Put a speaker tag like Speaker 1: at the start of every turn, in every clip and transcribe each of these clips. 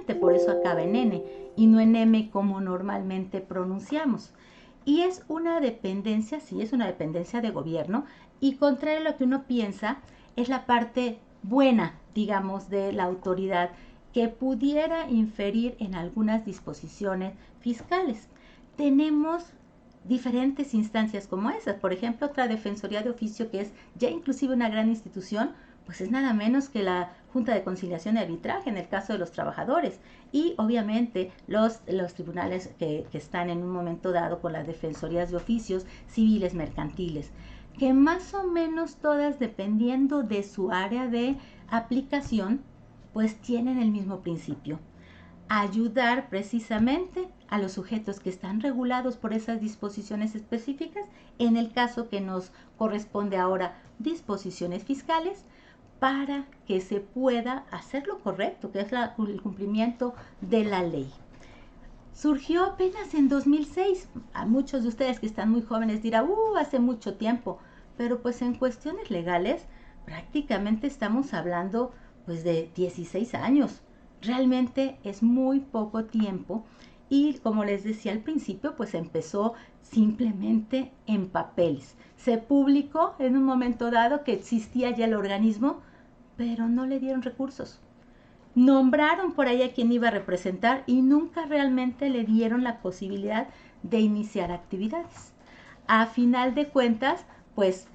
Speaker 1: independiente, por eso acaba en N y no en M como normalmente pronunciamos. Y es una dependencia, sí, es una dependencia de gobierno, y contrario a lo que uno piensa, es la parte buena, digamos, de la autoridad que pudiera inferir en algunas disposiciones fiscales. Tenemos diferentes instancias como esas. Por ejemplo, otra Defensoría de Oficio, que es ya inclusive una gran institución, pues es nada menos que la Junta de Conciliación y Arbitraje en el caso de los trabajadores. Y obviamente los tribunales que están en un momento dado con las Defensorías de Oficios civiles, mercantiles, que más o menos todas, dependiendo de su área de aplicación, pues tienen el mismo principio: ayudar precisamente a los sujetos que están regulados por esas disposiciones específicas, en el caso que nos corresponde ahora, disposiciones fiscales, para que se pueda hacer lo correcto, que es el cumplimiento de la ley. Surgió apenas en 2006. A muchos de ustedes que están muy jóvenes dirán, hace mucho tiempo, pero pues en cuestiones legales prácticamente estamos hablando pues de 16 años. Realmente es muy poco tiempo y, como les decía al principio, pues empezó simplemente en papeles. Se publicó en un momento dado que existía ya el organismo, pero no le dieron recursos. Nombraron por ahí a quien iba a representar y nunca realmente le dieron la posibilidad de iniciar actividades. A final de cuentas, pues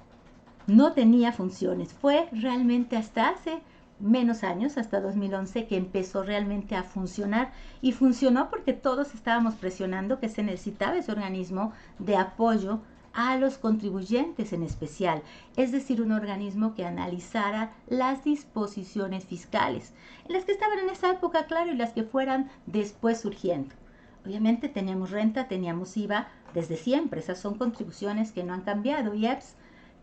Speaker 1: no tenía funciones. Fue realmente hasta hace menos años, hasta 2011, que empezó realmente a funcionar, y funcionó porque todos estábamos presionando que se necesitaba ese organismo de apoyo a los contribuyentes en especial, es decir, un organismo que analizara las disposiciones fiscales, en las que estaban en esa época, claro, y las que fueran después surgiendo. Obviamente teníamos renta, teníamos IVA desde siempre, esas son contribuciones que no han cambiado, y EPS.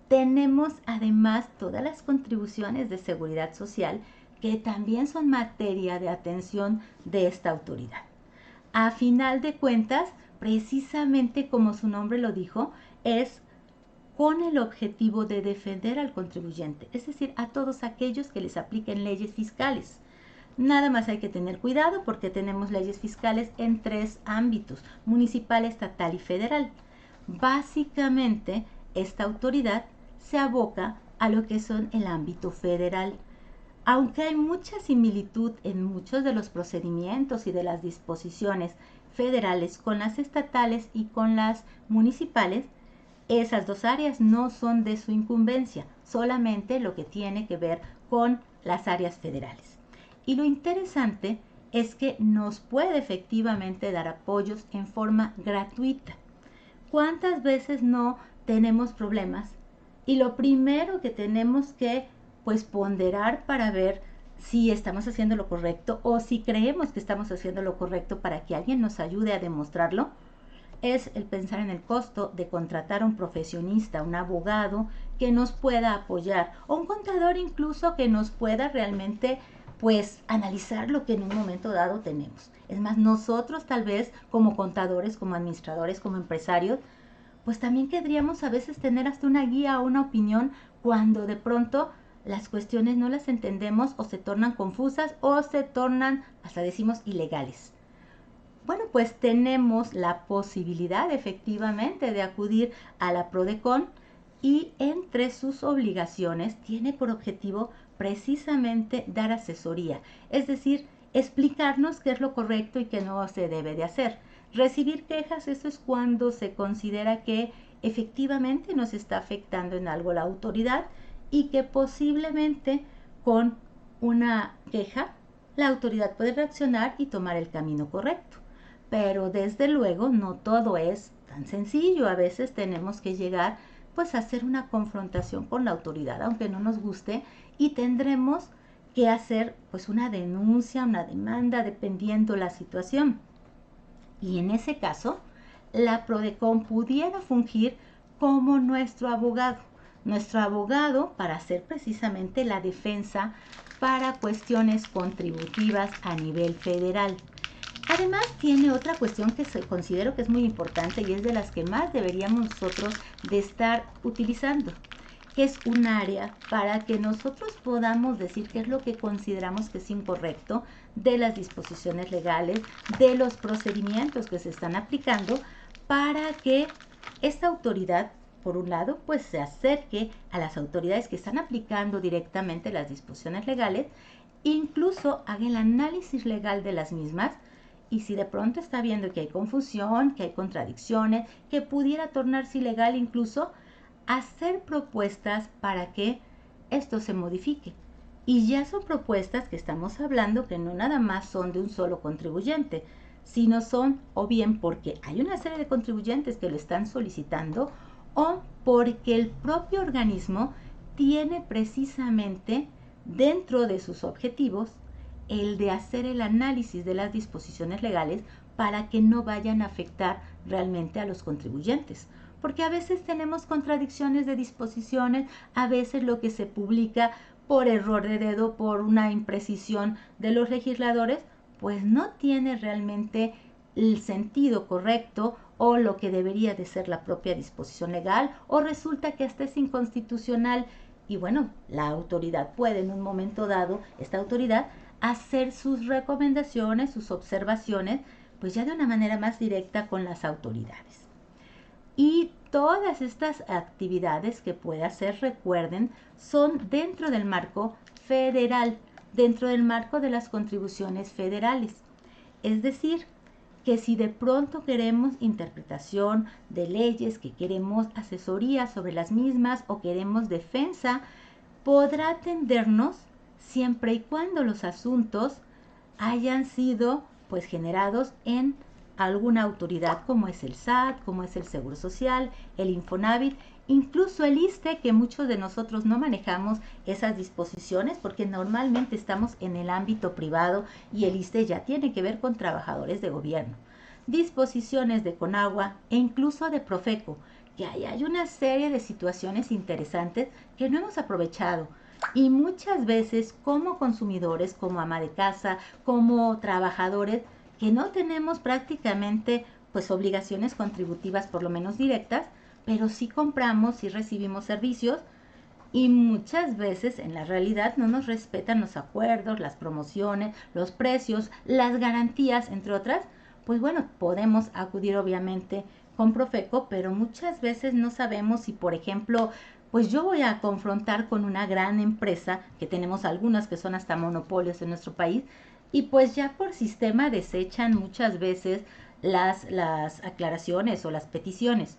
Speaker 1: Tenemos además todas las contribuciones de seguridad social, que también son materia de atención de esta autoridad. A final de cuentas, precisamente como su nombre lo dijo, es con el objetivo de defender al contribuyente, es decir, a todos aquellos que les apliquen leyes fiscales. Nada más hay que tener cuidado porque tenemos leyes fiscales en 3 ámbitos: municipal, estatal y federal. Básicamente, esta autoridad se aboca a lo que son el ámbito federal. Aunque hay mucha similitud en muchos de los procedimientos y de las disposiciones federales con las estatales y con las municipales, esas 2 áreas no son de su incumbencia, solamente lo que tiene que ver con las áreas federales. Y lo interesante es que nos puede efectivamente dar apoyos en forma gratuita. ¿Cuántas veces no tenemos problemas? Y lo primero que tenemos que pues ponderar para ver si estamos haciendo lo correcto, o si creemos que estamos haciendo lo correcto para que alguien nos ayude a demostrarlo, es el pensar en el costo de contratar a un profesionista, un abogado que nos pueda apoyar, o un contador incluso que nos pueda realmente pues analizar lo que en un momento dado tenemos. Es más, nosotros tal vez como contadores, como administradores, como empresarios, pues también querríamos a veces tener hasta una guía o una opinión cuando de pronto las cuestiones no las entendemos, o se tornan confusas, o se tornan, hasta decimos, ilegales. Bueno, pues tenemos la posibilidad efectivamente de acudir a la PRODECON, y entre sus obligaciones tiene por objetivo precisamente dar asesoría, es decir, explicarnos qué es lo correcto y qué no se debe de hacer. Recibir quejas, eso es cuando se considera que efectivamente nos está afectando en algo la autoridad, y que posiblemente con una queja la autoridad puede reaccionar y tomar el camino correcto. Pero desde luego no todo es tan sencillo. A veces tenemos que llegar pues a hacer una confrontación con la autoridad, aunque no nos guste, y tendremos que hacer pues una denuncia, una demanda, dependiendo la situación. Y en ese caso, la PRODECON pudiera fungir como nuestro abogado para hacer precisamente la defensa para cuestiones contributivas a nivel federal. Además, tiene otra cuestión que considero que es muy importante, y es de las que más deberíamos nosotros de estar utilizando. que es un área para que nosotros podamos decir qué es lo que consideramos que es incorrecto de las disposiciones legales, de los procedimientos que se están aplicando, para que esta autoridad, por un lado, pues se acerque a las autoridades que están aplicando directamente las disposiciones legales, incluso haga el análisis legal de las mismas, y si de pronto está viendo que hay confusión, que hay contradicciones, que pudiera tornarse ilegal, incluso hacer propuestas para que esto se modifique. Y ya son propuestas que estamos hablando que no nada más son de un solo contribuyente, sino son o bien porque hay una serie de contribuyentes que lo están solicitando, o porque el propio organismo tiene precisamente dentro de sus objetivos el de hacer el análisis de las disposiciones legales para que no vayan a afectar realmente a los contribuyentes. Porque a veces tenemos contradicciones de disposiciones, a veces lo que se publica por error de dedo, por una imprecisión de los legisladores, pues no tiene realmente el sentido correcto o lo que debería de ser la propia disposición legal, o resulta que hasta es inconstitucional. Y bueno, la autoridad puede en un momento dado, esta autoridad, hacer sus recomendaciones, sus observaciones, pues ya de una manera más directa con las autoridades. Y todas estas actividades que puede hacer, recuerden, son dentro del marco federal, dentro del marco de las contribuciones federales. Es decir, que si de pronto queremos interpretación de leyes, que queremos asesoría sobre las mismas o queremos defensa, podrá atendernos siempre y cuando los asuntos hayan sido pues generados en alguna autoridad, como es el SAT, como es el Seguro Social, el Infonavit, incluso el ISSSTE, que muchos de nosotros no manejamos esas disposiciones porque normalmente estamos en el ámbito privado, y el ISSSTE ya tiene que ver con trabajadores de gobierno. Disposiciones de CONAGUA e incluso de Profeco, que hay una serie de situaciones interesantes que no hemos aprovechado. Y muchas veces como consumidores, como ama de casa, como trabajadores, que no tenemos prácticamente pues obligaciones contributivas, por lo menos directas, pero sí compramos y recibimos servicios, y muchas veces en la realidad no nos respetan los acuerdos, las promociones, los precios, las garantías, entre otras. Pues bueno, podemos acudir obviamente con Profeco, pero muchas veces no sabemos si, por ejemplo, pues yo voy a confrontar con una gran empresa, que tenemos algunas que son hasta monopolios en nuestro país, y pues ya por sistema desechan muchas veces las aclaraciones o las peticiones,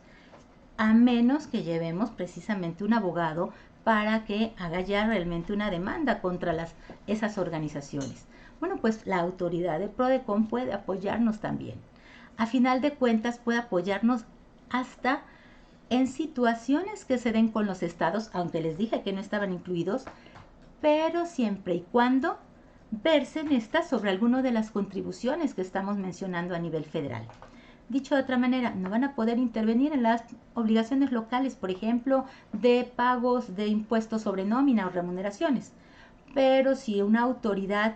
Speaker 1: a menos que llevemos precisamente un abogado para que haga ya realmente una demanda contra esas organizaciones. Bueno, pues la autoridad de PRODECON puede apoyarnos también. A final de cuentas, puede apoyarnos hasta en situaciones que se den con los estados, aunque les dije que no estaban incluidos, pero siempre y cuando versen estas sobre alguna de las contribuciones que estamos mencionando a nivel federal. Dicho de otra manera, no van a poder intervenir en las obligaciones locales, por ejemplo, de pagos de impuestos sobre nómina o remuneraciones. Pero si una autoridad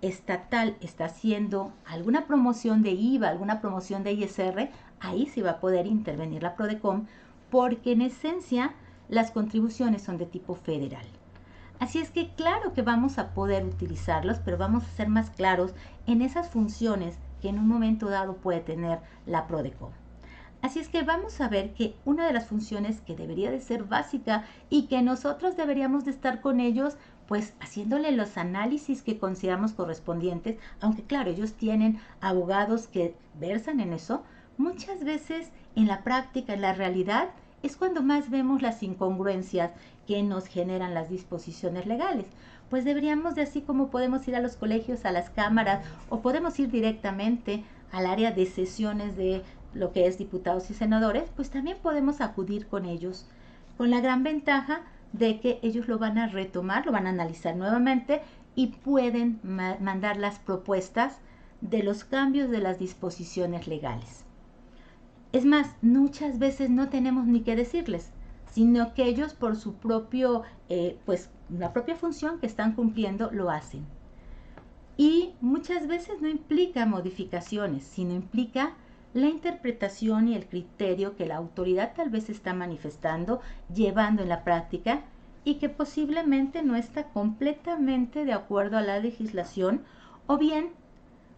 Speaker 1: estatal está haciendo alguna promoción de IVA, alguna promoción de ISR, ahí sí va a poder intervenir la PRODECON, porque en esencia las contribuciones son de tipo federal. Así es que claro que vamos a poder utilizarlos, pero vamos a ser más claros en esas funciones que en un momento dado puede tener la PRODECON. Así es que vamos a ver que una de las funciones que debería de ser básica y que nosotros deberíamos de estar con ellos, pues haciéndole los análisis que consideramos correspondientes, aunque claro, ellos tienen abogados que versan en eso, muchas veces en la práctica, en la realidad, es cuando más vemos las incongruencias que nos generan las disposiciones legales. Pues deberíamos de, así como podemos ir a los colegios, a las cámaras, o podemos ir directamente al área de sesiones de lo que es diputados y senadores, pues también podemos acudir con ellos, con la gran ventaja de que ellos lo van a retomar, lo van a analizar nuevamente y pueden mandar las propuestas de los cambios de las disposiciones legales. Es más, muchas veces no tenemos ni que decirles, sino que ellos por su propio, pues la propia función que están cumpliendo lo hacen. Y muchas veces no implica modificaciones, sino implica la interpretación y el criterio que la autoridad tal vez está manifestando, llevando en la práctica y que posiblemente no está completamente de acuerdo a la legislación, o bien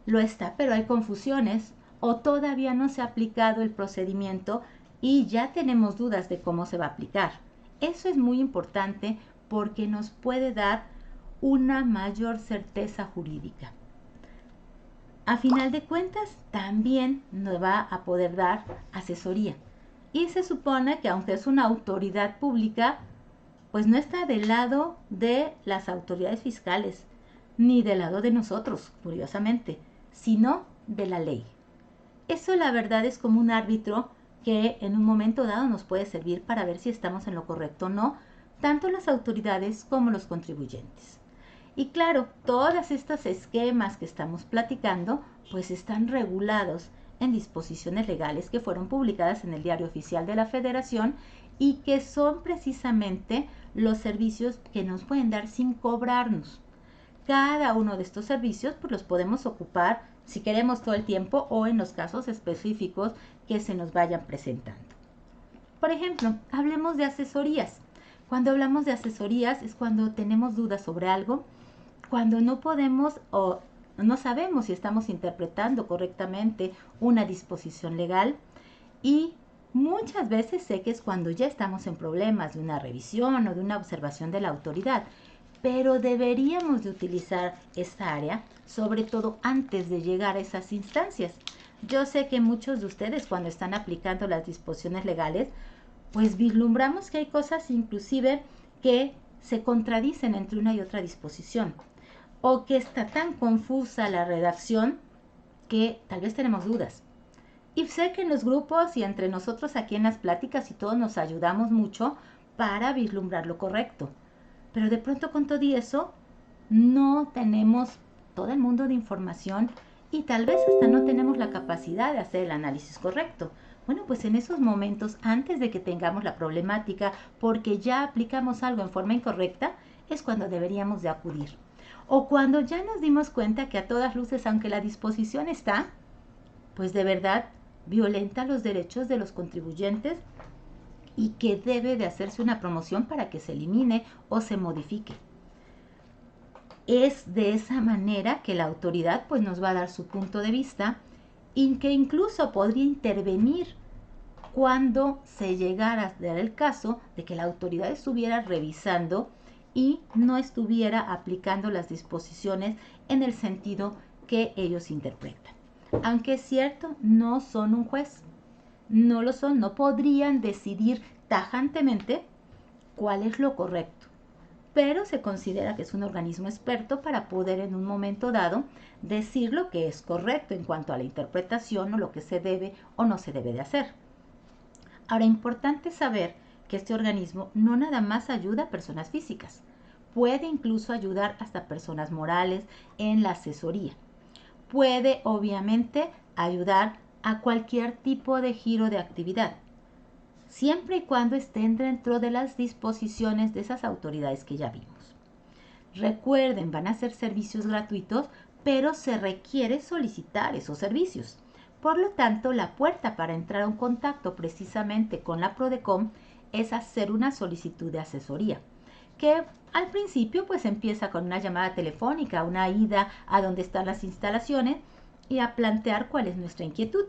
Speaker 1: lo está, pero hay confusiones, o todavía no se ha aplicado el procedimiento y ya tenemos dudas de cómo se va a aplicar. Eso es muy importante porque nos puede dar una mayor certeza jurídica. A final de cuentas, también nos va a poder dar asesoría. Y se supone que aunque es una autoridad pública, pues no está del lado de las autoridades fiscales, ni del lado de nosotros, curiosamente, sino de la ley. Eso la verdad es como un árbitro que en un momento dado nos puede servir para ver si estamos en lo correcto o no, tanto las autoridades como los contribuyentes. Y claro, todos estos esquemas que estamos platicando, pues están regulados en disposiciones legales que fueron publicadas en el Diario Oficial de la Federación y que son precisamente los servicios que nos pueden dar sin cobrarnos. Cada uno de estos servicios pues los podemos ocupar si queremos todo el tiempo o en los casos específicos que se nos vayan presentando. Por ejemplo, hablemos de asesorías. Cuando hablamos de asesorías es cuando tenemos dudas sobre algo, cuando no podemos o no sabemos si estamos interpretando correctamente una disposición legal, y muchas veces sé que es cuando ya estamos en problemas de una revisión o de una observación de la autoridad, pero deberíamos de utilizar esta área, sobre todo antes de llegar a esas instancias. Yo sé que muchos de ustedes cuando están aplicando las disposiciones legales, pues vislumbramos que hay cosas inclusive que se contradicen entre una y otra disposición, o que está tan confusa la redacción que tal vez tenemos dudas. Y sé que en los grupos y entre nosotros aquí en las pláticas y todos nos ayudamos mucho para vislumbrar lo correcto. Pero de pronto con todo y eso no tenemos todo el mundo de información y tal vez hasta no tenemos la capacidad de hacer el análisis correcto. Bueno, pues en esos momentos, antes de que tengamos la problemática porque ya aplicamos algo en forma incorrecta, es cuando deberíamos de acudir. O cuando ya nos dimos cuenta que a todas luces, aunque la disposición está, pues de verdad violenta los derechos de los contribuyentes y que debe de hacerse una promoción para que se elimine o se modifique. Es de esa manera que la autoridad pues nos va a dar su punto de vista y que incluso podría intervenir cuando se llegara a dar el caso de que la autoridad estuviera revisando y no estuviera aplicando las disposiciones en el sentido que ellos interpretan. Aunque es cierto, no son un juez, no lo son, no podrían decidir tajantemente cuál es lo correcto, pero se considera que es un organismo experto para poder en un momento dado decir lo que es correcto en cuanto a la interpretación o lo que se debe o no se debe de hacer. Ahora, importante saber que este organismo no nada más ayuda a personas físicas, puede incluso ayudar hasta personas morales en la asesoría. Puede obviamente ayudar a cualquier tipo de giro de actividad, siempre y cuando estén dentro de las disposiciones de esas autoridades que ya vimos. Recuerden, van a ser servicios gratuitos, pero se requiere solicitar esos servicios. Por lo tanto, la puerta para entrar a un contacto precisamente con la Prodecom es hacer una solicitud de asesoría, que al principio pues empieza con una llamada telefónica, una ida a donde están las instalaciones y a plantear cuál es nuestra inquietud.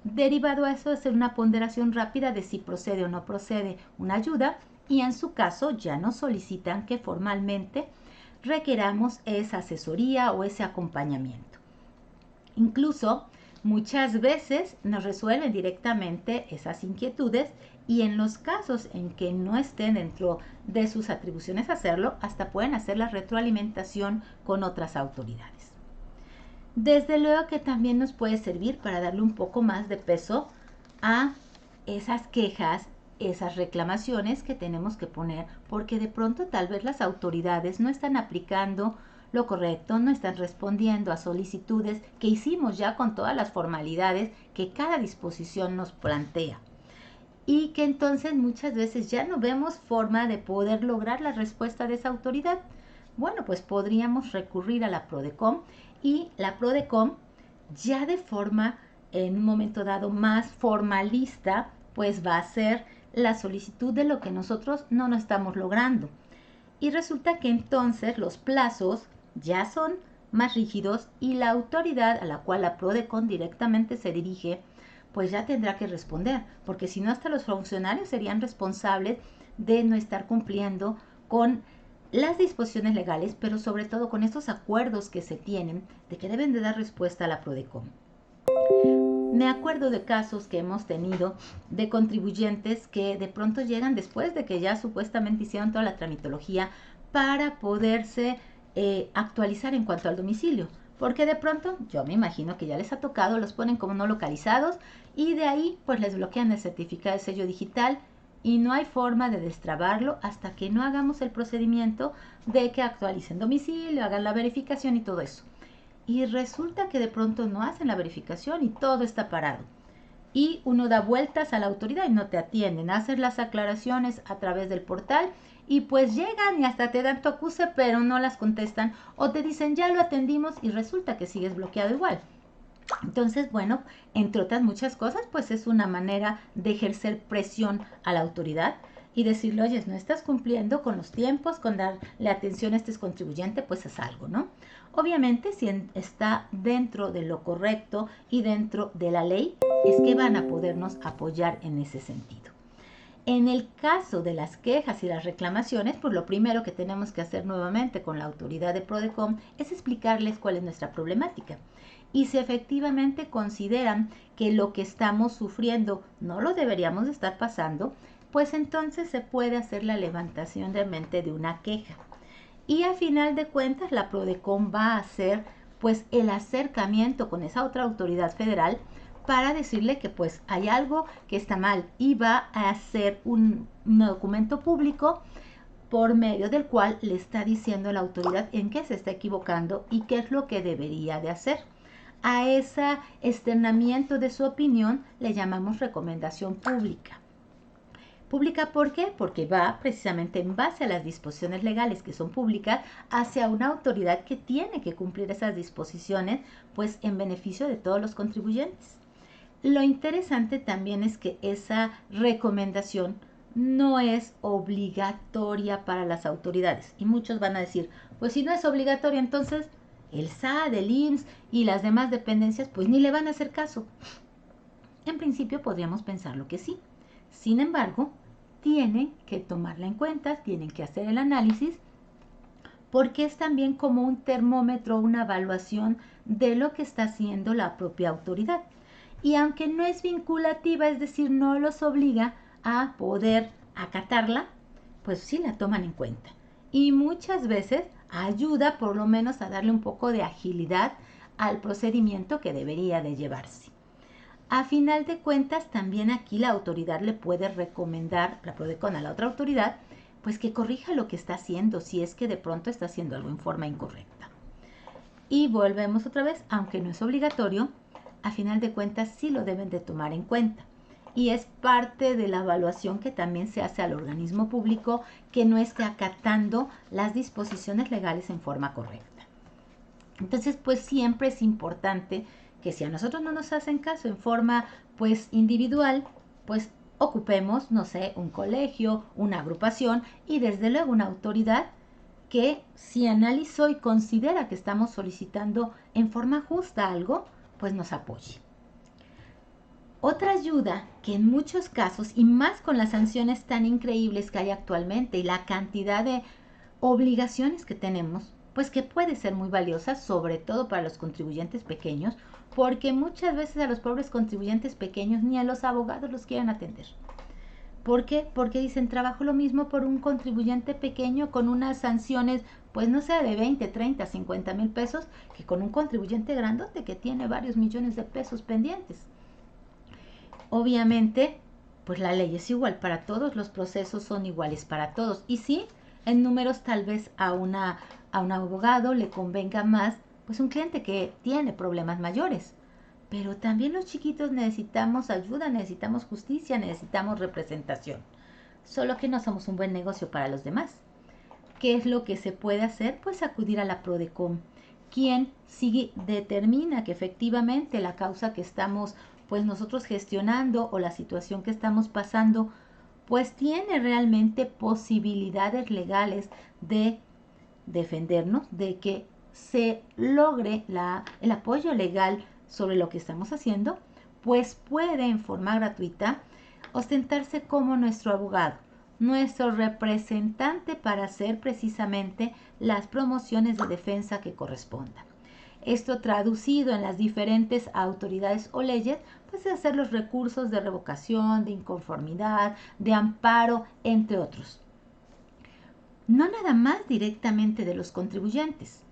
Speaker 1: Derivado a eso, hacer una ponderación rápida de si procede o no procede una ayuda y en su caso ya nos solicitan que formalmente requeramos esa asesoría o ese acompañamiento. Incluso muchas veces nos resuelven directamente esas inquietudes y en los casos en que no estén dentro de sus atribuciones hacerlo, hasta pueden hacer la retroalimentación con otras autoridades. Desde luego que también nos puede servir para darle un poco más de peso a esas quejas, esas reclamaciones que tenemos que poner, porque de pronto tal vez las autoridades no están aplicando lo correcto, no están respondiendo a solicitudes que hicimos ya con todas las formalidades que cada disposición nos plantea. Y que entonces muchas veces ya no vemos forma de poder lograr la respuesta de esa autoridad. Bueno, pues podríamos recurrir a la Prodecom y la Prodecom ya de forma en un momento dado más formalista, pues va a ser la solicitud de lo que nosotros no nos estamos logrando. Y resulta que entonces los plazos ya son más rígidos y la autoridad a la cual la PRODECON directamente se dirige, pues ya tendrá que responder, porque si no hasta los funcionarios serían responsables de no estar cumpliendo con las disposiciones legales, pero sobre todo con estos acuerdos que se tienen de que deben de dar respuesta a la PRODECON. Me acuerdo de casos que hemos tenido de contribuyentes que de pronto llegan después de que ya supuestamente hicieron toda la tramitología para poderse actualizar en cuanto al domicilio. Porque de pronto, yo me imagino que ya les ha tocado, los ponen como no localizados y de ahí pues les bloquean el certificado de sello digital y no hay forma de destrabarlo hasta que no hagamos el procedimiento de que actualicen domicilio, hagan la verificación y todo eso. Y resulta que de pronto no hacen la verificación y todo está parado. Y uno da vueltas a la autoridad y no te atienden. Haces las aclaraciones a través del portal y pues llegan y hasta te dan tu acuse, pero no las contestan o te dicen ya lo atendimos y resulta que sigues bloqueado igual. Entonces, bueno, entre otras muchas cosas, pues es una manera de ejercer presión a la autoridad y decirle, oye, no estás cumpliendo con los tiempos, con darle atención a este contribuyente, pues es algo, ¿no? Obviamente, si está dentro de lo correcto y dentro de la ley, es que van a podernos apoyar en ese sentido. En el caso de las quejas y las reclamaciones, pues lo primero que tenemos que hacer nuevamente con la autoridad de PRODECON es explicarles cuál es nuestra problemática. Y si efectivamente consideran que lo que estamos sufriendo no lo deberíamos de estar pasando, pues entonces se puede hacer la levantación de mente de una queja. Y a final de cuentas la PRODECON va a hacer pues el acercamiento con esa otra autoridad federal para decirle que pues hay algo que está mal y va a hacer un documento público por medio del cual le está diciendo a la autoridad en qué se está equivocando y qué es lo que debería de hacer. A ese externamiento de su opinión le llamamos recomendación pública. ¿Pública por qué? Porque va precisamente en base a las disposiciones legales que son públicas hacia una autoridad que tiene que cumplir esas disposiciones, pues en beneficio de todos los contribuyentes. Lo interesante también es que esa recomendación no es obligatoria para las autoridades. Y muchos van a decir, pues si no es obligatoria, entonces el SAT, el IMSS y las demás dependencias, pues ni le van a hacer caso. En principio podríamos pensarlo que sí. Sin embargo, tienen que tomarla en cuenta, tienen que hacer el análisis, porque es también como un termómetro, una evaluación de lo que está haciendo la propia autoridad. Y aunque no es vinculativa, es decir, no los obliga a poder acatarla, pues sí la toman en cuenta. Y muchas veces ayuda por lo menos a darle un poco de agilidad al procedimiento que debería de llevarse. A final de cuentas, también aquí la autoridad le puede recomendar, la PRODECON a la otra autoridad, pues que corrija lo que está haciendo, si es que de pronto está haciendo algo en forma incorrecta. Y volvemos otra vez, aunque no es obligatorio, a final de cuentas sí lo deben de tomar en cuenta. Y es parte de la evaluación que también se hace al organismo público que no esté acatando las disposiciones legales en forma correcta. Entonces, pues siempre es importante que si a nosotros no nos hacen caso en forma pues individual, pues ocupemos, no sé, un colegio, una agrupación y desde luego una autoridad que si analizó y considera que estamos solicitando en forma justa algo, pues nos apoye. Otra ayuda que en muchos casos, y más con las sanciones tan increíbles que hay actualmente y la cantidad de obligaciones que tenemos, pues que puede ser muy valiosa, sobre todo para los contribuyentes pequeños, porque muchas veces a los pobres contribuyentes pequeños ni a los abogados los quieren atender. ¿Por qué? Porque dicen, trabajo lo mismo por un contribuyente pequeño con unas sanciones, pues no sé, de 20, 30, 50 mil pesos, que con un contribuyente grandote que tiene varios millones de pesos pendientes. Obviamente, pues la ley es igual para todos, los procesos son iguales para todos. Y sí, en números tal vez a un abogado le convenga más, pues un cliente que tiene problemas mayores. Pero también los chiquitos necesitamos ayuda, necesitamos justicia, necesitamos representación. Solo que no somos un buen negocio para los demás. ¿Qué es lo que se puede hacer? Pues acudir a la PRODECON, quien sí determina que efectivamente la causa que estamos pues nosotros gestionando o la situación que estamos pasando pues tiene realmente posibilidades legales de defendernos, de que se logre el apoyo legal sobre lo que estamos haciendo, pues puede en forma gratuita ostentarse como nuestro abogado, nuestro representante para hacer precisamente las promociones de defensa que correspondan. Esto traducido en las diferentes autoridades o leyes, pues es hacer los recursos de revocación, de inconformidad, de amparo, entre otros. No nada más directamente de los contribuyentes.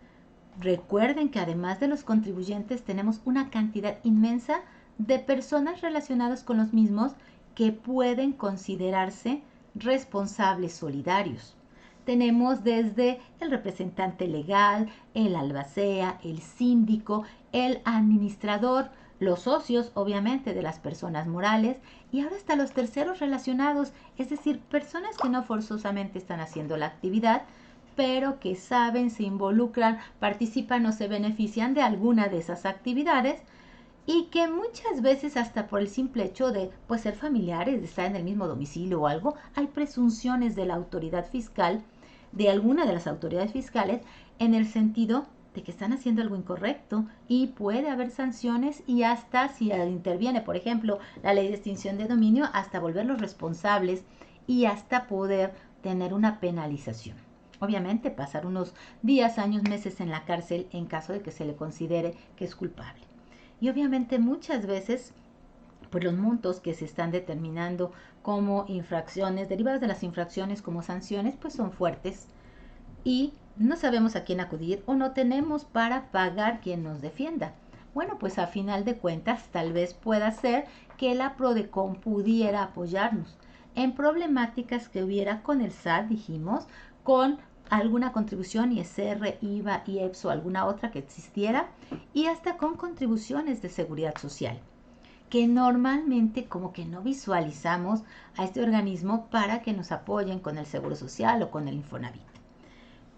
Speaker 1: Recuerden que además de los contribuyentes tenemos una cantidad inmensa de personas relacionadas con los mismos que pueden considerarse responsables solidarios. Tenemos desde el representante legal, el albacea, el síndico, el administrador, los socios obviamente de las personas morales y ahora hasta los terceros relacionados, es decir, personas que no forzosamente están haciendo la actividad, pero que saben, se involucran, participan o se benefician de alguna de esas actividades y que muchas veces hasta por el simple hecho de pues, ser familiares, de estar en el mismo domicilio o algo, hay presunciones de la autoridad fiscal, de alguna de las autoridades fiscales, en el sentido de que están haciendo algo incorrecto y puede haber sanciones y hasta si interviene, por ejemplo, la ley de extinción de dominio, hasta volverlos responsables y hasta poder tener una penalización. Obviamente pasar unos días, años, meses en la cárcel en caso de que se le considere que es culpable. Y obviamente muchas veces pues los montos que se están determinando como infracciones, derivadas de las infracciones como sanciones, pues son fuertes y no sabemos a quién acudir o no tenemos para pagar quien nos defienda. Bueno, pues a final de cuentas tal vez pueda ser que la Prodecon pudiera apoyarnos en problemáticas que hubiera con el SAT, dijimos, con alguna contribución ISR, IVA, IEPS o alguna otra que existiera y hasta con contribuciones de seguridad social que normalmente como que no visualizamos a este organismo para que nos apoyen con el Seguro Social o con el Infonavit.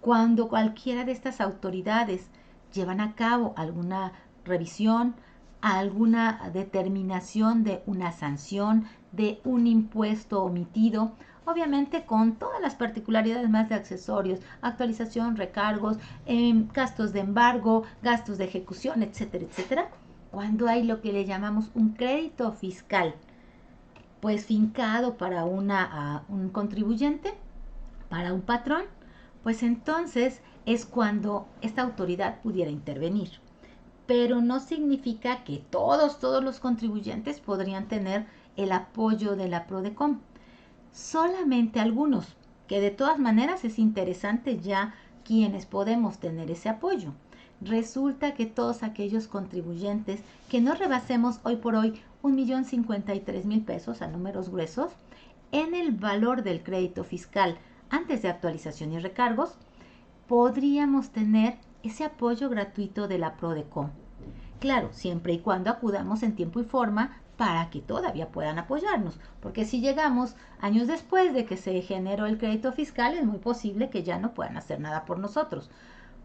Speaker 1: Cuando cualquiera de estas autoridades llevan a cabo alguna revisión, alguna determinación de una sanción, de un impuesto omitido, obviamente con todas las particularidades más de accesorios, actualización, recargos, gastos de embargo, gastos de ejecución, etcétera, etcétera, cuando hay lo que le llamamos un crédito fiscal, pues fincado para un contribuyente, para un patrón, pues entonces es cuando esta autoridad pudiera intervenir. Pero no significa que todos los contribuyentes podrían tener el apoyo de la Prodecon. Solamente algunos, que de todas maneras es interesante ya quienes podemos tener ese apoyo. Resulta que todos aquellos contribuyentes que no rebasemos hoy por hoy 1,053,000 pesos a números gruesos en el valor del crédito fiscal antes de actualización y recargos, podríamos tener ese apoyo gratuito de la Prodecon. Claro, siempre y cuando acudamos en tiempo y forma para que todavía puedan apoyarnos, porque si llegamos años después de que se generó el crédito fiscal, es muy posible que ya no puedan hacer nada por nosotros.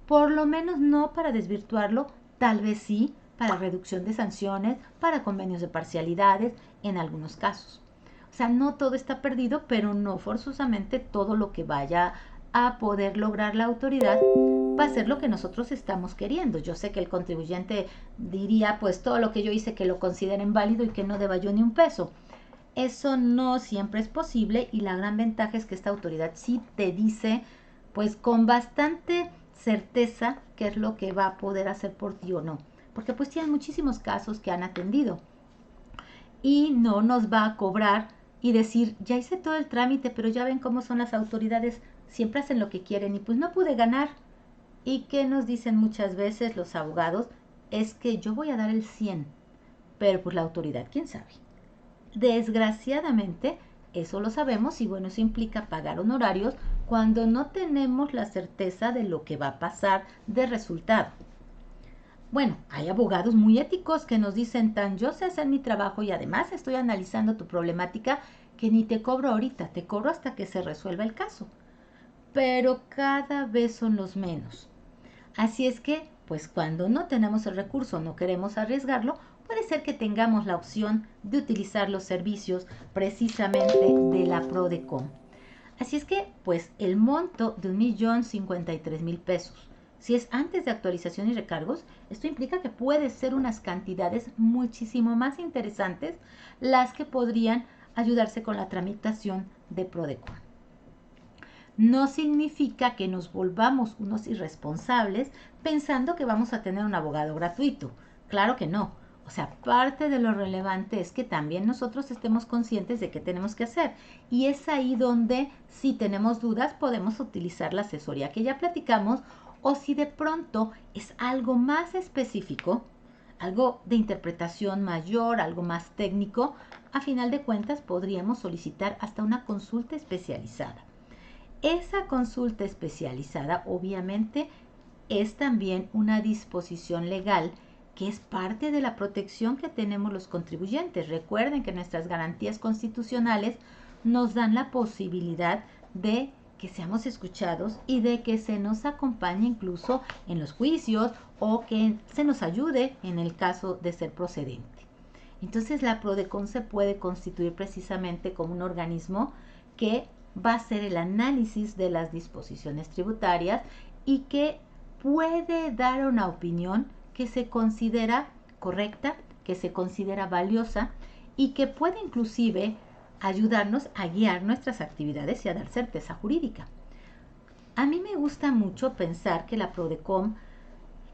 Speaker 1: Por lo menos no para desvirtuarlo, tal vez sí para reducción de sanciones, para convenios de parcialidades en algunos casos. O sea, no todo está perdido, pero no forzosamente todo lo que vaya a poder lograr la autoridad va a ser lo que nosotros estamos queriendo. Yo sé que el contribuyente diría, pues todo lo que yo hice que lo consideren válido y que no deba yo ni un peso. Eso no siempre es posible y la gran ventaja es que esta autoridad sí te dice, pues con bastante certeza qué es lo que va a poder hacer por ti o no. Porque pues tienen muchísimos casos que han atendido y no nos va a cobrar y decir, ya hice todo el trámite, pero ya ven cómo son las autoridades, siempre hacen lo que quieren y pues no pude ganar. ¿Y qué nos dicen muchas veces los abogados? Es que yo voy a dar el 100, pero pues la autoridad, ¿quién sabe? Desgraciadamente, eso lo sabemos y bueno, eso implica pagar honorarios cuando no tenemos la certeza de lo que va a pasar de resultado. Bueno, hay abogados muy éticos que nos dicen tan yo sé hacer mi trabajo y además estoy analizando tu problemática que ni te cobro ahorita, te cobro hasta que se resuelva el caso. Pero cada vez son los menos. Así es que pues cuando no tenemos el recurso, no queremos arriesgarlo, puede ser que tengamos la opción de utilizar los servicios precisamente de la Prodecom. Así es que, pues, el monto de 1.053.000 pesos, si es antes de actualización y recargos, esto implica que puede ser unas cantidades muchísimo más interesantes las que podrían ayudarse con la tramitación de Prodecom. No significa que nos volvamos unos irresponsables pensando que vamos a tener un abogado gratuito. Claro que no. O sea, parte de lo relevante es que también nosotros estemos conscientes de qué tenemos que hacer. Y es ahí donde, si tenemos dudas, podemos utilizar la asesoría que ya platicamos, o si de pronto es algo más específico, algo de interpretación mayor, algo más técnico, a final de cuentas podríamos solicitar hasta una consulta especializada. Esa consulta especializada obviamente es también una disposición legal que es parte de la protección que tenemos los contribuyentes. Recuerden que nuestras garantías constitucionales nos dan la posibilidad de que seamos escuchados y de que se nos acompañe incluso en los juicios o que se nos ayude en el caso de ser procedente. Entonces la Prodecom se puede constituir precisamente como un organismo que va a hacer el análisis de las disposiciones tributarias y que puede dar una opinión que se considera correcta, que se considera valiosa y que puede inclusive ayudarnos a guiar nuestras actividades y a dar certeza jurídica. A mí me gusta mucho pensar que la Prodecom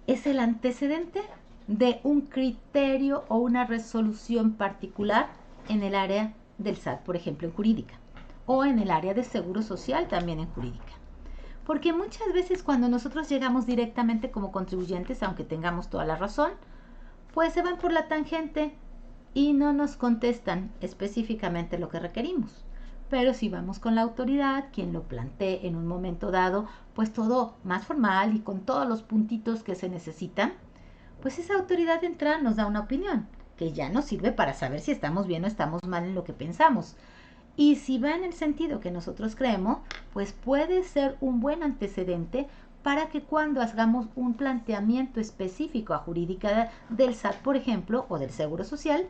Speaker 1: es el antecedente de un criterio o una resolución particular en el área del SAT, por ejemplo, en jurídica, o en el área de seguro social también en jurídica. Porque muchas veces cuando nosotros llegamos directamente como contribuyentes, aunque tengamos toda la razón, pues se van por la tangente y no nos contestan específicamente lo que requerimos. Pero si vamos con la autoridad, quien lo plantee en un momento dado, pues todo más formal y con todos los puntitos que se necesitan, pues esa autoridad de entrada nos da una opinión, que ya nos sirve para saber si estamos bien o estamos mal en lo que pensamos. Y si va en el sentido que nosotros creemos, pues puede ser un buen antecedente para que cuando hagamos un planteamiento específico a jurídica del SAT, por ejemplo, o del Seguro Social,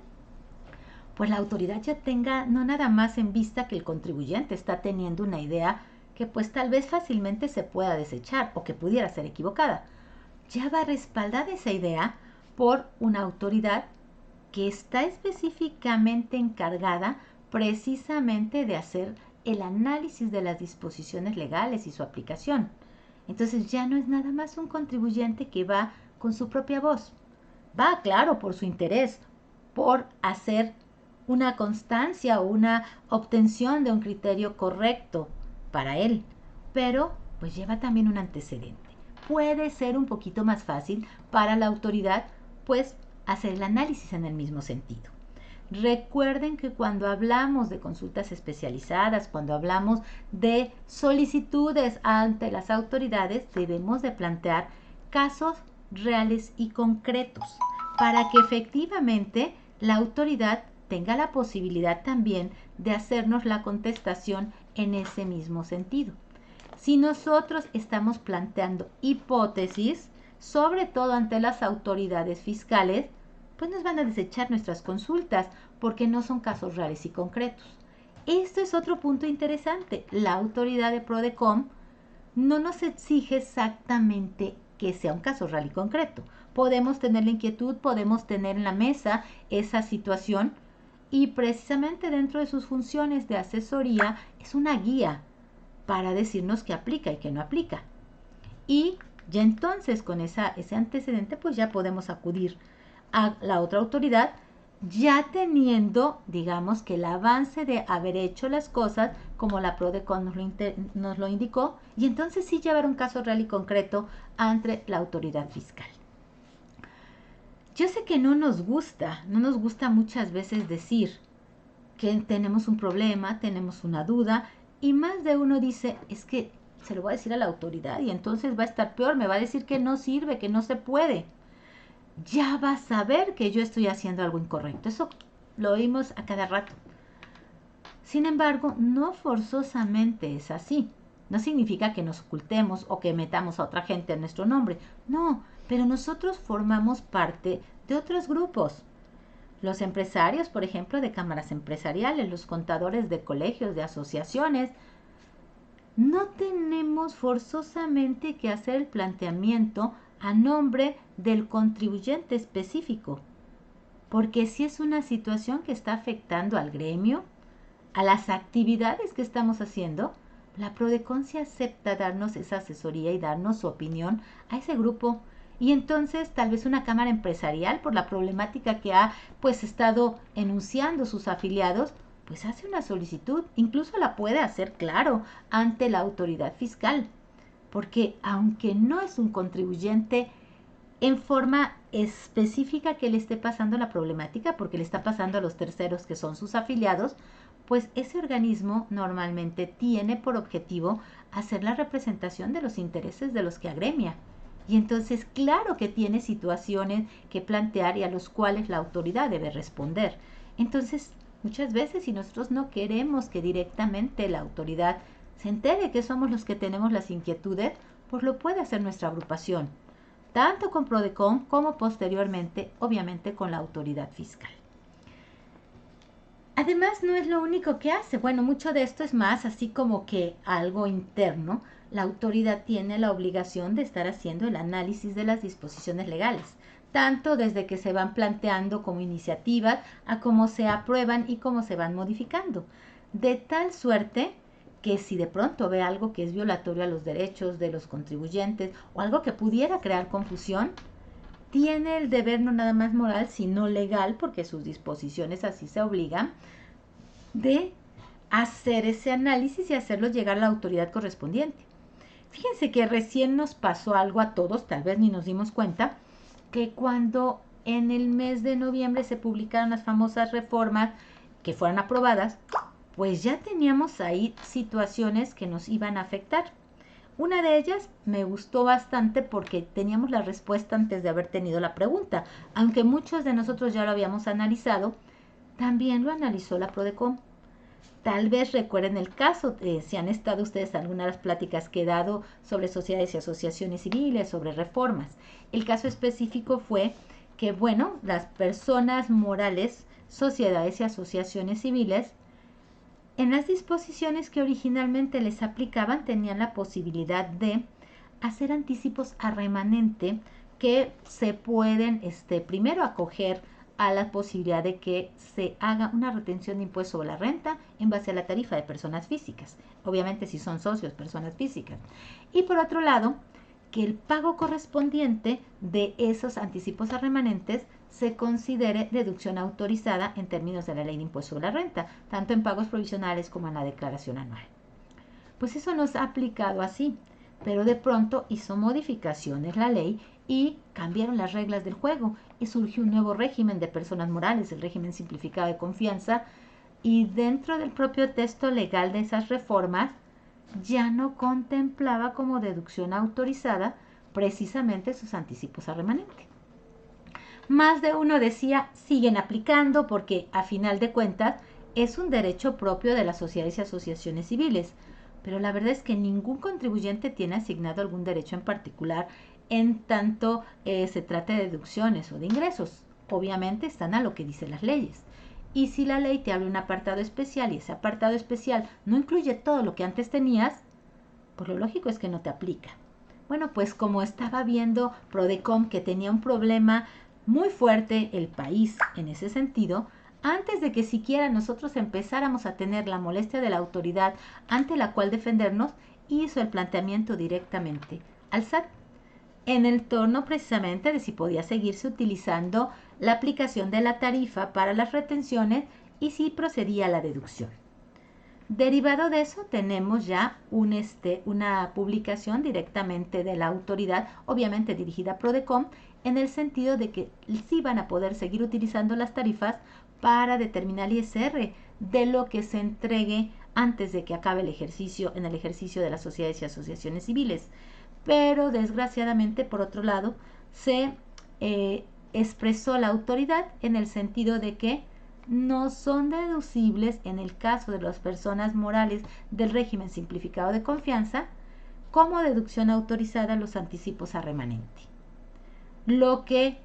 Speaker 1: pues la autoridad ya tenga no nada más en vista que el contribuyente está teniendo una idea que pues tal vez fácilmente se pueda desechar o que pudiera ser equivocada. Ya va respaldada esa idea por una autoridad que está específicamente encargada precisamente de hacer el análisis de las disposiciones legales y su aplicación. Entonces ya no es nada más un contribuyente que va con su propia voz. Va, claro, por su interés, por hacer una constancia o una obtención de un criterio correcto para él, pero pues lleva también un antecedente. Puede ser un poquito más fácil para la autoridad, pues, hacer el análisis en el mismo sentido. Recuerden que cuando hablamos de consultas especializadas, cuando hablamos de solicitudes ante las autoridades, debemos de plantear casos reales y concretos para que efectivamente la autoridad tenga la posibilidad también de hacernos la contestación en ese mismo sentido. Si nosotros estamos planteando hipótesis, sobre todo ante las autoridades fiscales, pues nos van a desechar nuestras consultas porque no son casos reales y concretos. Esto es otro punto interesante. La autoridad de Prodecom no nos exige exactamente que sea un caso real y concreto. Podemos tener la inquietud, podemos tener en la mesa esa situación y precisamente dentro de sus funciones de asesoría es una guía para decirnos qué aplica y qué no aplica. Y ya entonces con ese antecedente pues ya podemos acudir a la otra autoridad ya teniendo, digamos, que el avance de haber hecho las cosas como la Prodecom nos lo indicó, y entonces sí llevar un caso real y concreto ante la autoridad fiscal. Yo sé que no nos gusta muchas veces decir que tenemos un problema, tenemos una duda, y más de uno dice, es que se lo voy a decir a la autoridad y entonces va a estar peor, me va a decir que no sirve, que no se puede. Ya va a saber que yo estoy haciendo algo incorrecto. Eso lo oímos a cada rato. Sin embargo, no forzosamente es así. No significa que nos ocultemos o que metamos a otra gente en nuestro nombre. No, pero nosotros formamos parte de otros grupos. Los empresarios, por ejemplo, de cámaras empresariales, los contadores de colegios, de asociaciones. No tenemos forzosamente que hacer el planteamiento a nombre del contribuyente específico, porque si es una situación que está afectando al gremio, a las actividades que estamos haciendo, la Prodecon se acepta darnos esa asesoría y darnos su opinión a ese grupo. Y entonces tal vez una cámara empresarial, por la problemática que ha pues estado enunciando sus afiliados, pues hace una solicitud, incluso la puede hacer, claro, ante la autoridad fiscal, porque aunque no es un contribuyente en forma específica que le esté pasando la problemática, porque le está pasando a los terceros que son sus afiliados, pues ese organismo normalmente tiene por objetivo hacer la representación de los intereses de los que agremia. Y entonces, claro que tiene situaciones que plantear y a los cuales la autoridad debe responder. Entonces, muchas veces si nosotros no queremos que directamente la autoridad se entere que somos los que tenemos las inquietudes, pues lo puede hacer nuestra agrupación, tanto con Prodecon como posteriormente, obviamente, con la autoridad fiscal. Además, no es lo único que hace. Bueno, mucho de esto es más así como que algo interno. La autoridad tiene la obligación de estar haciendo el análisis de las disposiciones legales, tanto desde que se van planteando como iniciativas a cómo se aprueban y cómo se van modificando. De tal suerte que si de pronto ve algo que es violatorio a los derechos de los contribuyentes o algo que pudiera crear confusión, tiene el deber no nada más moral, sino legal, porque sus disposiciones así se obligan, de hacer ese análisis y hacerlo llegar a la autoridad correspondiente. Fíjense que recién nos pasó algo a todos, tal vez ni nos dimos cuenta, que cuando en el mes de noviembre se publicaron las famosas reformas que fueron aprobadas, pues ya teníamos ahí situaciones que nos iban a afectar. Una de ellas me gustó bastante porque teníamos la respuesta antes de haber tenido la pregunta. Aunque muchos de nosotros ya lo habíamos analizado, también lo analizó la Prodecon. Tal vez recuerden el caso, si han estado ustedes en algunas de las pláticas que he dado sobre sociedades y asociaciones civiles, sobre reformas. El caso específico fue que, bueno, las personas morales, sociedades y asociaciones civiles, en las disposiciones que originalmente les aplicaban, tenían la posibilidad de hacer anticipos a remanente que se pueden primero acoger a la posibilidad de que se haga una retención de impuesto sobre la renta en base a la tarifa de personas físicas, obviamente si son socios, personas físicas. Y por otro lado, que el pago correspondiente de esos anticipos a remanentes se considere deducción autorizada en términos de la ley de impuesto sobre la renta, tanto en pagos provisionales como en la declaración anual. Pues eso nos ha aplicado así, pero de pronto hizo modificaciones la ley y cambiaron las reglas del juego y surgió un nuevo régimen de personas morales, el régimen simplificado de confianza, y dentro del propio texto legal de esas reformas ya no contemplaba como deducción autorizada precisamente sus anticipos a remanente. Más de uno decía, siguen aplicando porque a final de cuentas es un derecho propio de las sociedades y asociaciones civiles, pero la verdad es que ningún contribuyente tiene asignado algún derecho en particular en tanto se trate de deducciones o de ingresos. Obviamente están a lo que dicen las leyes. Y si la ley te abre un apartado especial y ese apartado especial no incluye todo lo que antes tenías, pues lo lógico es que no te aplica. Bueno, pues como estaba viendo Prodecon que tenía un problema muy fuerte el país en ese sentido, antes de que siquiera nosotros empezáramos a tener la molestia de la autoridad ante la cual defendernos, hizo el planteamiento directamente al SAT, en el torno precisamente de si podía seguirse utilizando la aplicación de la tarifa para las retenciones y si procedía a la deducción. Derivado de eso tenemos ya una publicación directamente de la autoridad, obviamente dirigida a Prodecon, en el sentido de que sí van a poder seguir utilizando las tarifas para determinar el ISR de lo que se entregue antes de que acabe el ejercicio, en el ejercicio de las sociedades y asociaciones civiles. Pero desgraciadamente, por otro lado, se expresó la autoridad en el sentido de que no son deducibles en el caso de las personas morales del régimen simplificado de confianza como deducción autorizada los anticipos a remanente. Lo que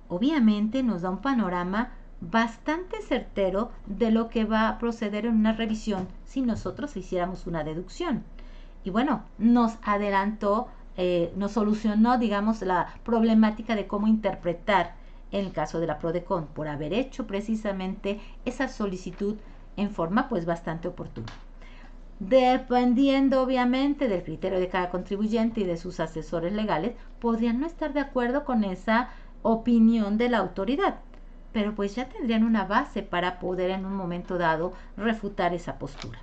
Speaker 1: obviamente nos da un panorama bastante certero de lo que va a proceder en una revisión si nosotros hiciéramos una deducción. Y bueno, nos adelantó, nos solucionó, digamos, la problemática de cómo interpretar en el caso de la PRODECON por haber hecho precisamente esa solicitud en forma pues bastante oportuna. Dependiendo obviamente del criterio de cada contribuyente y de sus asesores legales, podrían no estar de acuerdo con esa opinión de la autoridad, pero pues ya tendrían una base para poder en un momento dado refutar esa postura.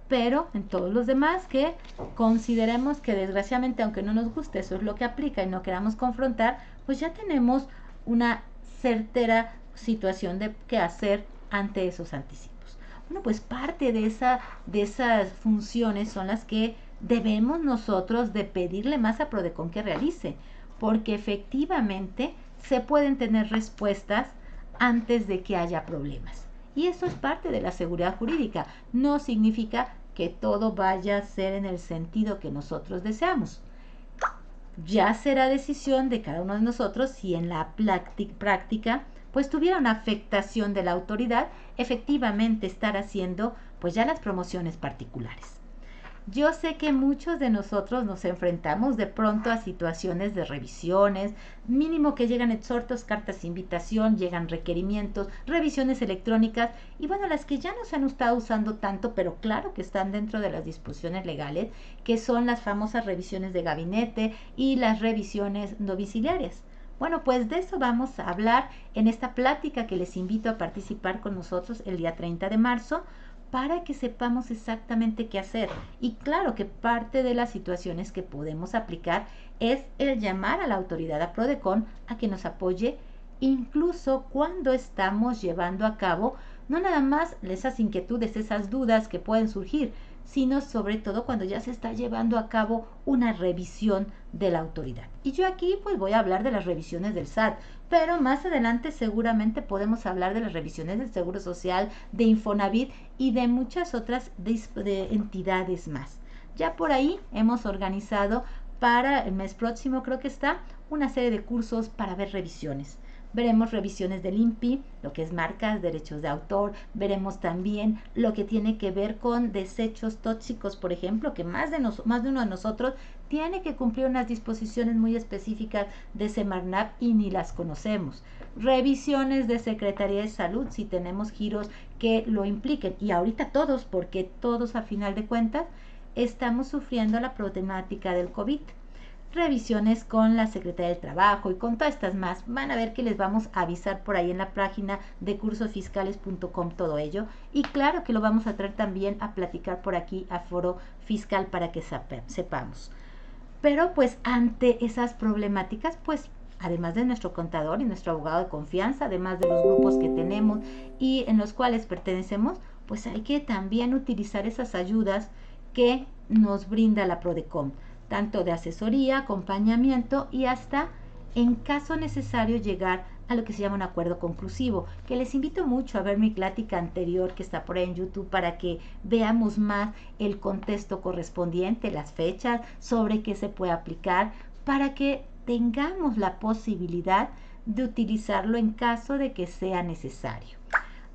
Speaker 1: Pero en todos los demás que consideremos que desgraciadamente, aunque no nos guste, eso es lo que aplica y no queramos confrontar, pues ya tenemos una certera situación de qué hacer ante esos anticipos. Bueno, pues parte de esas funciones son las que debemos nosotros de pedirle más a PRODECON que realice, porque efectivamente se pueden tener respuestas antes de que haya problemas. Y eso es parte de la seguridad jurídica. No significa que todo vaya a ser en el sentido que nosotros deseamos. Ya será decisión de cada uno de nosotros si en la práctica pues tuviera una afectación de la autoridad, efectivamente estar haciendo pues ya las promociones particulares. Yo sé que muchos de nosotros nos enfrentamos de pronto a situaciones de revisiones, mínimo que llegan exhortos, cartas de invitación, llegan requerimientos, revisiones electrónicas y bueno, las que ya no se han estado usando tanto, pero claro que están dentro de las disposiciones legales, que son las famosas revisiones de gabinete y las revisiones domiciliarias. Bueno, pues de eso vamos a hablar en esta plática que les invito a participar con nosotros el día 30 de marzo, para que sepamos exactamente qué hacer. Y claro que parte de las situaciones que podemos aplicar es el llamar a la autoridad a PRODECON a que nos apoye, incluso cuando estamos llevando a cabo no nada más esas inquietudes, esas dudas que pueden surgir, sino sobre todo cuando ya se está llevando a cabo una revisión de la autoridad. Y yo aquí pues voy a hablar de las revisiones del SAT, pero más adelante seguramente podemos hablar de las revisiones del Seguro Social, de Infonavit y de muchas otras de entidades más. Ya por ahí hemos organizado para el mes próximo, creo que está, una serie de cursos para ver revisiones. Veremos revisiones del INPI, lo que es marcas, derechos de autor. Veremos también lo que tiene que ver con desechos tóxicos, por ejemplo, que más de uno de nosotros tiene que cumplir unas disposiciones muy específicas de Semarnat y ni las conocemos. Revisiones de Secretaría de Salud, si tenemos giros que lo impliquen. Y ahorita todos, porque todos a final de cuentas estamos sufriendo la problemática del COVID. Revisiones con la Secretaría del Trabajo y con todas estas más. Van a ver que les vamos a avisar por ahí en la página de cursosfiscales.com todo ello. Y claro que lo vamos a traer también a platicar por aquí a Foro Fiscal para que sepamos. Pero pues ante esas problemáticas, pues además de nuestro contador y nuestro abogado de confianza, además de los grupos que tenemos y en los cuales pertenecemos, pues hay que también utilizar esas ayudas que nos brinda la PRODECON, tanto de asesoría, acompañamiento y hasta, en caso necesario, llegar a lo que se llama un acuerdo conclusivo, que les invito mucho a ver mi plática anterior que está por ahí en YouTube para que veamos más el contexto correspondiente, las fechas, sobre qué se puede aplicar, para que tengamos la posibilidad de utilizarlo en caso de que sea necesario.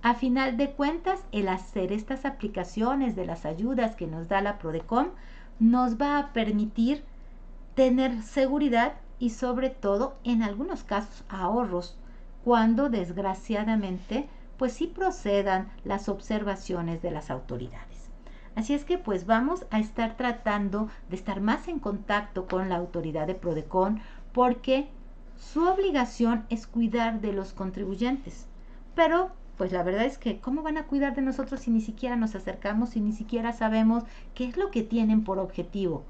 Speaker 1: A final de cuentas, el hacer estas aplicaciones de las ayudas que nos da la PRODECON nos va a permitir tener seguridad y sobre todo en algunos casos ahorros cuando desgraciadamente pues sí procedan las observaciones de las autoridades. Así es que pues vamos a estar tratando de estar más en contacto con la autoridad de PRODECON porque su obligación es cuidar de los contribuyentes. Pero pues la verdad es que ¿cómo van a cuidar de nosotros si ni siquiera nos acercamos, si ni siquiera sabemos qué es lo que tienen por objetivo?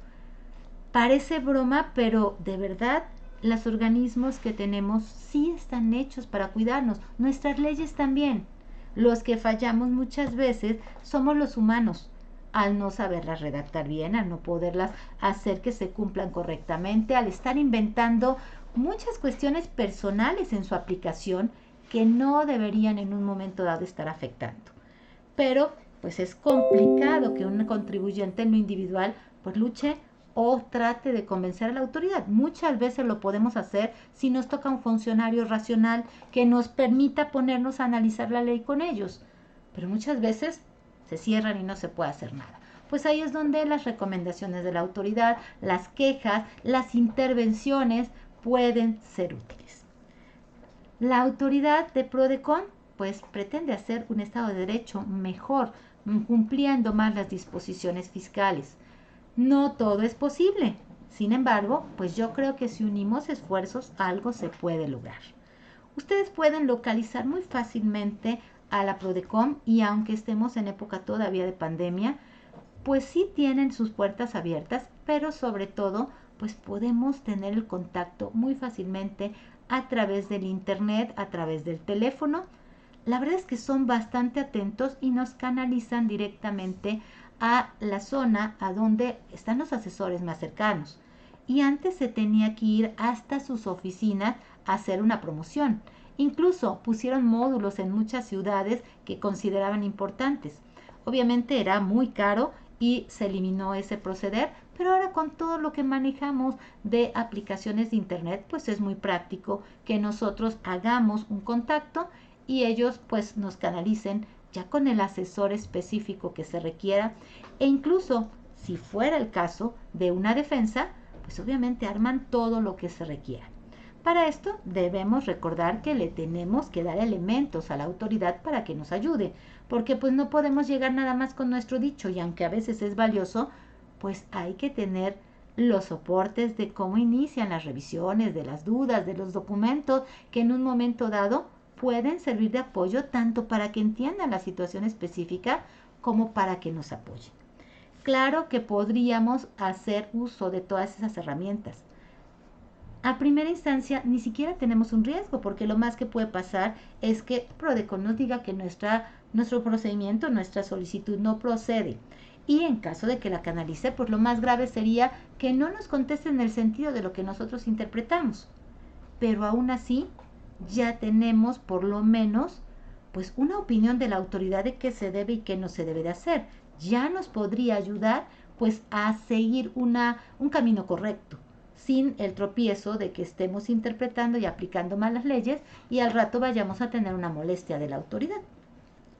Speaker 1: Parece broma, pero de verdad los organismos que tenemos sí están hechos para cuidarnos. Nuestras leyes también. Los que fallamos muchas veces somos los humanos, al no saberlas redactar bien, al no poderlas hacer que se cumplan correctamente, al estar inventando muchas cuestiones personales en su aplicación que no deberían en un momento dado estar afectando. Pero pues es complicado que un contribuyente en lo individual pues luche o trate de convencer a la autoridad. Muchas veces lo podemos hacer si nos toca un funcionario racional que nos permita ponernos a analizar la ley con ellos. Pero muchas veces se cierran y no se puede hacer nada. Pues ahí es donde las recomendaciones de la autoridad, las quejas, las intervenciones pueden ser útiles. La autoridad de PRODECON pues pretende hacer un Estado de Derecho mejor, cumpliendo más las disposiciones fiscales. No todo es posible. Sin embargo, pues yo creo que si unimos esfuerzos, algo se puede lograr. Ustedes pueden localizar muy fácilmente a la PRODECON y aunque estemos en época todavía de pandemia, pues sí tienen sus puertas abiertas, pero sobre todo, pues podemos tener el contacto muy fácilmente a través del internet, a través del teléfono. La verdad es que son bastante atentos y nos canalizan directamente a la zona a donde están los asesores más cercanos. Y antes se tenía que ir hasta sus oficinas a hacer una promoción. Incluso pusieron módulos en muchas ciudades que consideraban importantes. Obviamente era muy caro y se eliminó ese proceder, pero ahora con todo lo que manejamos de aplicaciones de internet, pues es muy práctico que nosotros hagamos un contacto y ellos pues nos canalicen ya con el asesor específico que se requiera e incluso si fuera el caso de una defensa, pues obviamente arman todo lo que se requiera. Para esto debemos recordar que le tenemos que dar elementos a la autoridad para que nos ayude, porque pues no podemos llegar nada más con nuestro dicho y aunque a veces es valioso, pues hay que tener los soportes de cómo inician las revisiones, de las dudas, de los documentos que en un momento dado pueden servir de apoyo tanto para que entiendan la situación específica como para que nos apoyen. Claro que podríamos hacer uso de todas esas herramientas. A primera instancia ni siquiera tenemos un riesgo porque lo más que puede pasar es que PRODECON nos diga que nuestro procedimiento, nuestra solicitud no procede. Y en caso de que la canalice, pues lo más grave sería que no nos conteste en el sentido de lo que nosotros interpretamos. Pero aún así ya tenemos por lo menos pues una opinión de la autoridad de qué se debe y qué no se debe de hacer. Ya nos podría ayudar pues a seguir un camino correcto, sin el tropiezo de que estemos interpretando y aplicando mal las leyes y al rato vayamos a tener una molestia de la autoridad.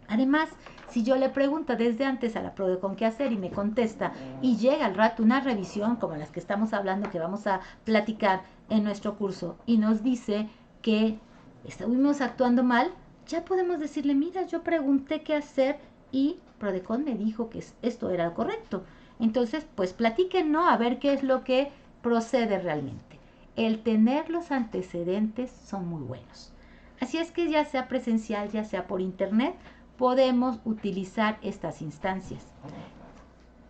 Speaker 1: Además, si yo le pregunto desde antes a la PRODECON qué hacer y me contesta y llega al rato una revisión como las que estamos hablando que vamos a platicar en nuestro curso y nos dice que estuvimos actuando mal, ya podemos decirle, mira, yo pregunté qué hacer y PRODECON me dijo que esto era correcto. Entonces, pues platiquen, ¿no? A ver qué es lo que procede realmente. El tener los antecedentes son muy buenos. Así es que ya sea presencial, ya sea por internet, podemos utilizar estas instancias.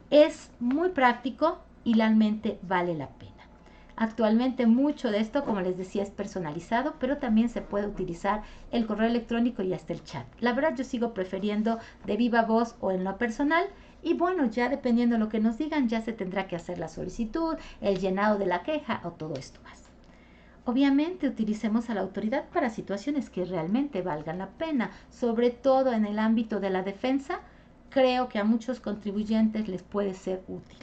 Speaker 1: Es muy práctico y realmente vale la pena. Actualmente mucho de esto, como les decía, es personalizado, pero también se puede utilizar el correo electrónico y hasta el chat. La verdad yo sigo prefiriendo de viva voz o en lo personal y bueno, ya dependiendo de lo que nos digan, ya se tendrá que hacer la solicitud, el llenado de la queja o todo esto más. Obviamente utilicemos a la autoridad para situaciones que realmente valgan la pena, sobre todo en el ámbito de la defensa, creo que a muchos contribuyentes les puede ser útil.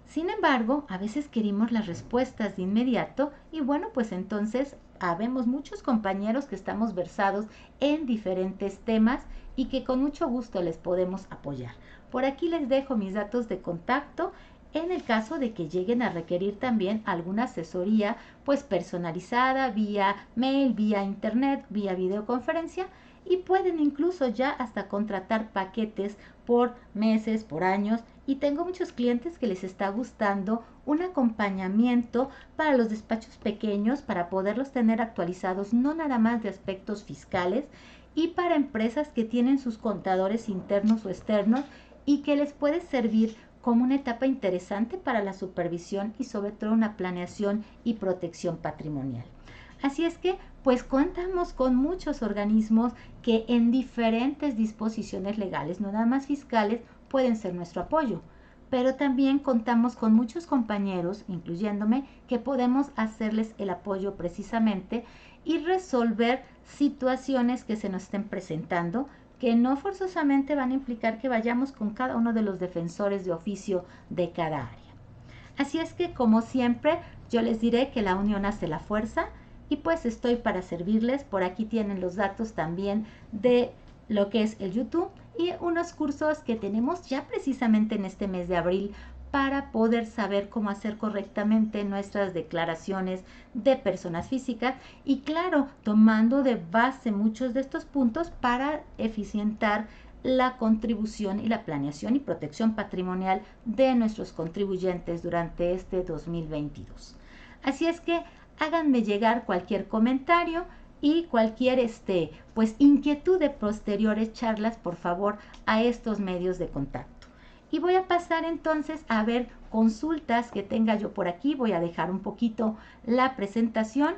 Speaker 1: Sin embargo, a veces queremos las respuestas de inmediato y bueno, pues entonces habemos muchos compañeros que estamos versados en diferentes temas y que con mucho gusto les podemos apoyar. Por aquí les dejo mis datos de contacto en el caso de que lleguen a requerir también alguna asesoría pues personalizada vía mail, vía internet, vía videoconferencia y pueden incluso ya hasta contratar paquetes por meses, por años y tengo muchos clientes que les está gustando un acompañamiento para los despachos pequeños para poderlos tener actualizados no nada más de aspectos fiscales y para empresas que tienen sus contadores internos o externos y que les puede servir como una etapa interesante para la supervisión y sobre todo una planeación y protección patrimonial. Así es que, pues contamos con muchos organismos que en diferentes disposiciones legales, no nada más fiscales, pueden ser nuestro apoyo. Pero también contamos con muchos compañeros, incluyéndome, que podemos hacerles el apoyo precisamente y resolver situaciones que se nos estén presentando, que no forzosamente van a implicar que vayamos con cada uno de los defensores de oficio de cada área. Así es que, como siempre, yo les diré que la unión hace la fuerza y pues estoy para servirles. Por aquí tienen los datos también de lo que es el YouTube y unos cursos que tenemos ya precisamente en este mes de abril para poder saber cómo hacer correctamente nuestras declaraciones de personas físicas y claro, tomando de base muchos de estos puntos para eficientar la contribución y la planeación y protección patrimonial de nuestros contribuyentes durante este 2022. Así es que háganme llegar cualquier comentario y cualquier pues inquietud de posteriores charlas, por favor, a estos medios de contacto. Y voy a pasar entonces a ver consultas que tenga yo por aquí. Voy a dejar un poquito la presentación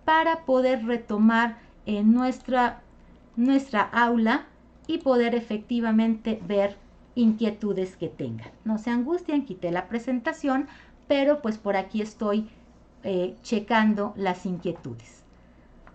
Speaker 1: para poder retomar nuestra aula y poder efectivamente ver inquietudes que tengan. No se angustien, quité la presentación, pero pues por aquí estoy checando las inquietudes.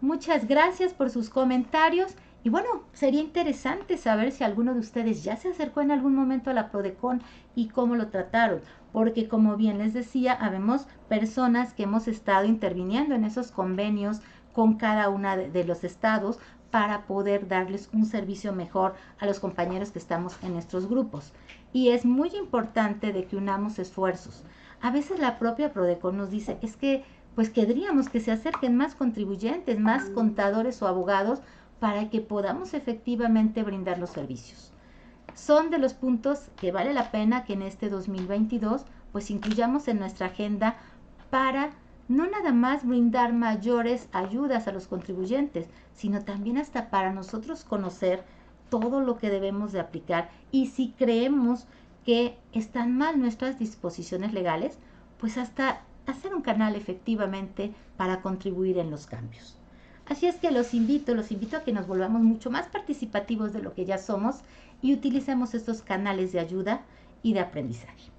Speaker 1: Muchas gracias por sus comentarios y bueno, sería interesante saber si alguno de ustedes ya se acercó en algún momento a la Prodecon y cómo lo trataron, porque como bien les decía, habemos personas que hemos estado interviniendo en esos convenios con cada una de los estados para poder darles un servicio mejor a los compañeros que estamos en nuestros grupos. Y es muy importante de que unamos esfuerzos. A veces la propia Prodecon nos dice, es que pues querríamos que se acerquen más contribuyentes, más contadores o abogados para que podamos efectivamente brindar los servicios. Son de los puntos que vale la pena que en este 2022 pues incluyamos en nuestra agenda para no nada más brindar mayores ayudas a los contribuyentes, sino también hasta para nosotros conocer todo lo que debemos de aplicar y si creemos que están mal nuestras disposiciones legales, pues hasta hacer un canal efectivamente para contribuir en los cambios. Así es que los invito a que nos volvamos mucho más participativos de lo que ya somos y utilicemos estos canales de ayuda y de aprendizaje.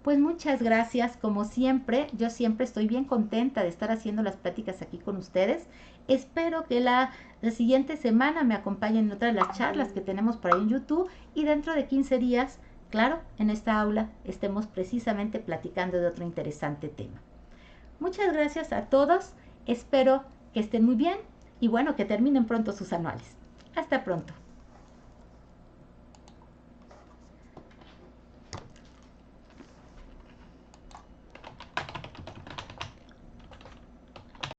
Speaker 1: Pues muchas gracias, como siempre, yo siempre estoy bien contenta de estar haciendo las pláticas aquí con ustedes. Espero que la siguiente semana me acompañen en otra de las charlas que tenemos por ahí en YouTube y dentro de 15 días, claro, en esta aula estemos precisamente platicando de otro interesante tema. Muchas gracias a todos, espero que estén muy bien y bueno, que terminen pronto sus anuales. Hasta pronto.